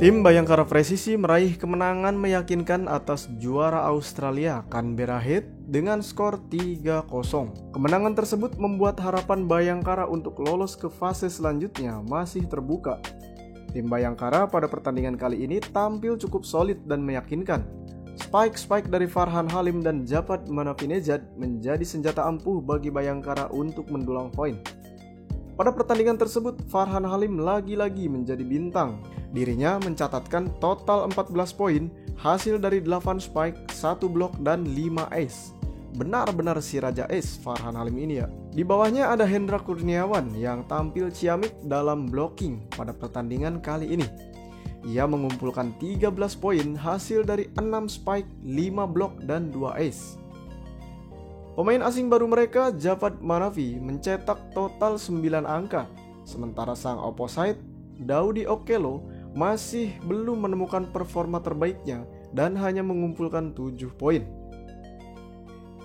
Tim Bayangkara Presisi meraih kemenangan meyakinkan atas juara Australia Canberra Heat dengan skor 3-0. Kemenangan tersebut membuat harapan Bayangkara untuk lolos ke fase selanjutnya masih terbuka. Tim Bayangkara pada pertandingan kali ini tampil cukup solid dan meyakinkan. Spike dari Farhan Halim dan Javad Manafinejad menjadi senjata ampuh bagi Bayangkara untuk mendulang poin. Pada pertandingan tersebut, Farhan Halim lagi-lagi menjadi bintang. Dirinya mencatatkan total 14 poin, hasil dari 8 spike, 1 blok, dan 5 ace. Benar-benar si Raja Ace Farhan Halim ini ya. Di bawahnya ada Hendra Kurniawan yang tampil ciamik dalam blocking pada pertandingan kali ini. Ia mengumpulkan 13 poin hasil dari 6 spike, 5 blok, dan 2 ace. Pemain asing baru mereka, Javad Manafi, mencetak total 9 angka. Sementara sang opposite, Daudi Okello, masih belum menemukan performa terbaiknya dan hanya mengumpulkan 7 poin.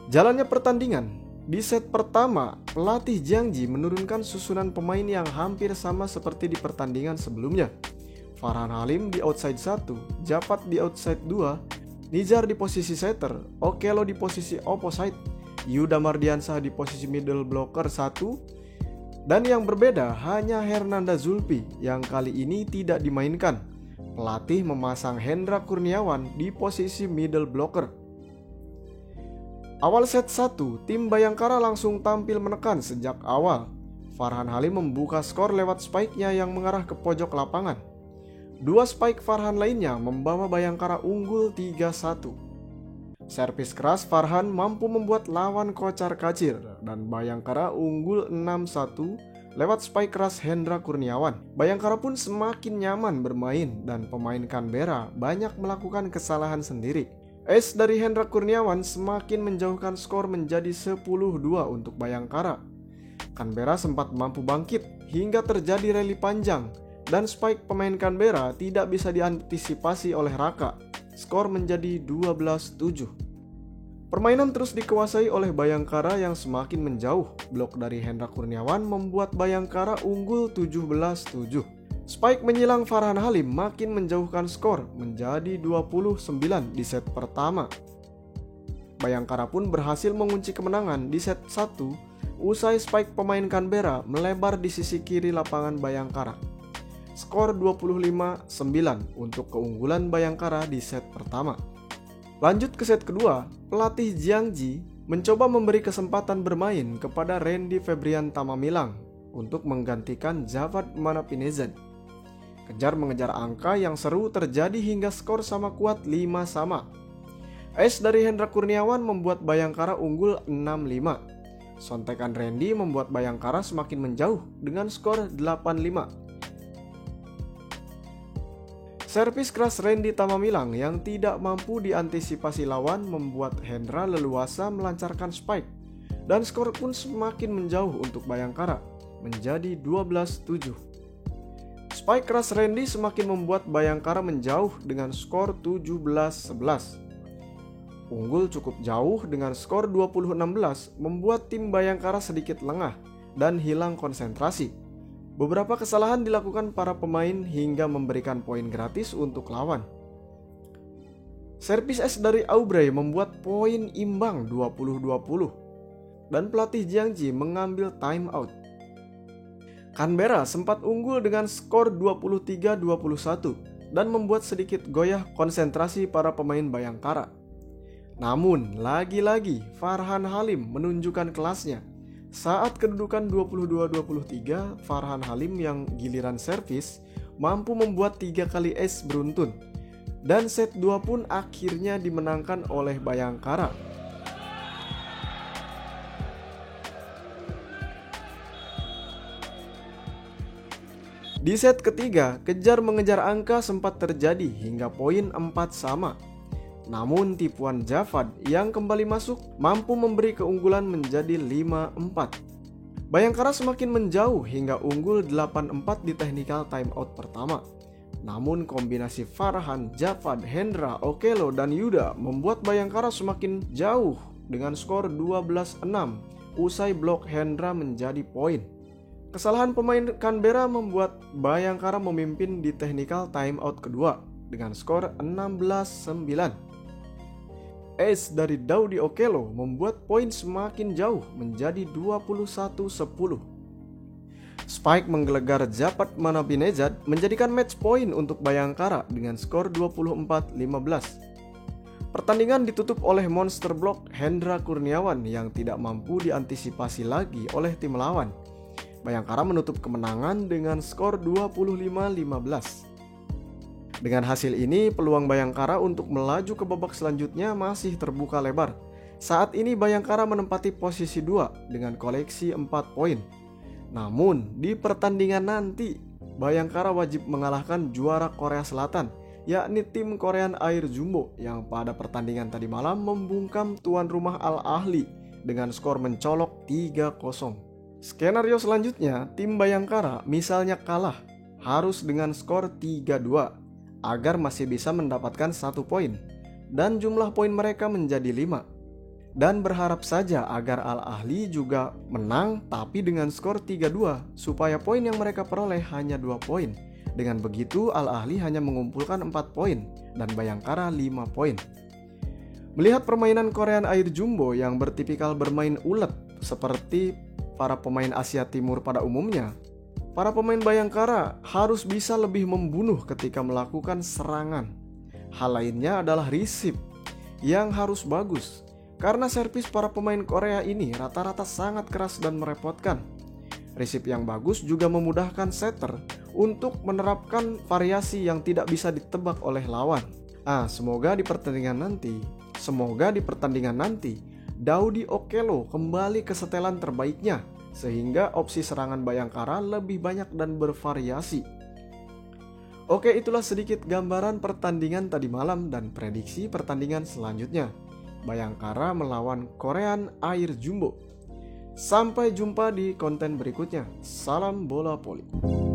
Jalannya pertandingan, di set pertama, pelatih Jiang Ji menurunkan susunan pemain yang hampir sama seperti di pertandingan sebelumnya. Farhan Halim di outside 1, Javad di outside 2, Nizar di posisi setter, Okello di posisi opposite, Yuda Mardiansah di posisi middle blocker 1, dan yang berbeda hanya Hernanda Zulfi yang kali ini tidak dimainkan. Pelatih memasang Hendra Kurniawan di posisi middle blocker. Awal set 1, tim Bayangkara langsung tampil menekan sejak awal. Farhan Halim membuka skor lewat spike-nya yang mengarah ke pojok lapangan. 2 spike Farhan lainnya membawa Bayangkara unggul 3-1. Servis keras Farhan mampu membuat lawan kocar-kacir dan Bayangkara unggul 6-1 lewat spike keras Hendra Kurniawan. Bayangkara pun semakin nyaman bermain dan pemain Canberra banyak melakukan kesalahan sendiri. Ace dari Hendra Kurniawan semakin menjauhkan skor menjadi 10-2 untuk Bayangkara. Canberra sempat mampu bangkit hingga terjadi rally panjang dan spike pemain Canberra tidak bisa diantisipasi oleh Raka. Skor menjadi 12-7. Permainan terus dikuasai oleh Bayangkara yang semakin menjauh. Blok dari Hendra Kurniawan membuat Bayangkara unggul 17-7. Spike menyilang Farhan Halim makin menjauhkan skor menjadi 29 di set pertama. Bayangkara pun berhasil mengunci kemenangan di set 1 usai spike pemain Canberra melebar di sisi kiri lapangan Bayangkara. Skor 25-9 untuk keunggulan Bayangkara di set pertama. Lanjut ke set kedua, pelatih Jiang Ji mencoba memberi kesempatan bermain kepada Randy Febrian Tamamilang untuk menggantikan Javad Manafinejad. Kejar mengejar angka yang seru terjadi hingga skor sama kuat 5-5. Ace dari Hendra Kurniawan membuat Bayangkara unggul 6-5. Sontekan Randy membuat Bayangkara semakin menjauh dengan skor 8-5. Servis keras Randy Tamamilang yang tidak mampu diantisipasi lawan membuat Hendra leluasa melancarkan spike dan skor pun semakin menjauh untuk Bayangkara menjadi 12-7. Spike keras Randy semakin membuat Bayangkara menjauh dengan skor 17-11. Unggul cukup jauh dengan skor 20-16 membuat tim Bayangkara sedikit lengah dan hilang konsentrasi. Beberapa kesalahan dilakukan para pemain hingga memberikan poin gratis untuk lawan. Servis ace dari Aubrey membuat poin imbang 20-20 dan pelatih Jiang Ji mengambil time out. Canberra sempat unggul dengan skor 23-21 dan membuat sedikit goyah konsentrasi para pemain Bayangkara. Namun, lagi-lagi Farhan Halim menunjukkan kelasnya. Saat kedudukan 22-23, Farhan Halim yang giliran servis mampu membuat 3 kali ace beruntun. Dan set 2 pun akhirnya dimenangkan oleh Bayangkara. Di set ketiga, kejar mengejar angka sempat terjadi hingga poin 4 sama. Namun tipuan Javad yang kembali masuk mampu memberi keunggulan menjadi 5-4. Bayangkara semakin menjauh hingga unggul 8-4 di technical timeout pertama. Namun kombinasi Farhan, Javad, Hendra, Okello, dan Yuda membuat Bayangkara semakin jauh dengan skor 12-6 usai blok Hendra menjadi poin. Kesalahan pemain Canberra membuat Bayangkara memimpin di technical timeout kedua dengan skor 16-9. Ace dari Daudi Okello membuat poin semakin jauh menjadi 21-10. Spike menggelegar Japat Manabinejad menjadikan match point untuk Bayangkara dengan skor 24-15. Pertandingan ditutup oleh monster block Hendra Kurniawan yang tidak mampu diantisipasi lagi oleh tim lawan. Bayangkara menutup kemenangan dengan skor 25-15. Dengan hasil ini, peluang Bayangkara untuk melaju ke babak selanjutnya masih terbuka lebar. Saat ini Bayangkara menempati posisi 2 dengan koleksi 4 poin. Namun, di pertandingan nanti, Bayangkara wajib mengalahkan juara Korea Selatan, yakni tim Korean Air Jumbo yang pada pertandingan tadi malam membungkam tuan rumah Al Ahly dengan skor mencolok 3-0. Skenario selanjutnya, tim Bayangkara misalnya kalah, harus dengan skor 3-2 agar masih bisa mendapatkan 1 poin dan jumlah poin mereka menjadi 5. Dan berharap saja agar Al Ahly juga menang tapi dengan skor 3-2 supaya poin yang mereka peroleh hanya 2 poin. Dengan begitu Al Ahly hanya mengumpulkan 4 poin dan Bayangkara 5 poin. Melihat permainan Korean Air Jumbo yang bertipikal bermain ulet seperti para pemain Asia Timur pada umumnya, para pemain Bayangkara harus bisa lebih membunuh ketika melakukan serangan. Hal lainnya adalah receive yang harus bagus, karena servis para pemain Korea ini rata-rata sangat keras dan merepotkan. Receive yang bagus juga memudahkan setter untuk menerapkan variasi yang tidak bisa ditebak oleh lawan. Semoga di pertandingan nanti Daudi Okello kembali ke setelan terbaiknya sehingga opsi serangan Bayangkara lebih banyak dan bervariasi. Oke, itulah sedikit gambaran pertandingan tadi malam dan prediksi pertandingan selanjutnya. Bayangkara melawan Korean Air Jumbo. Sampai jumpa di konten berikutnya. Salam bola voli.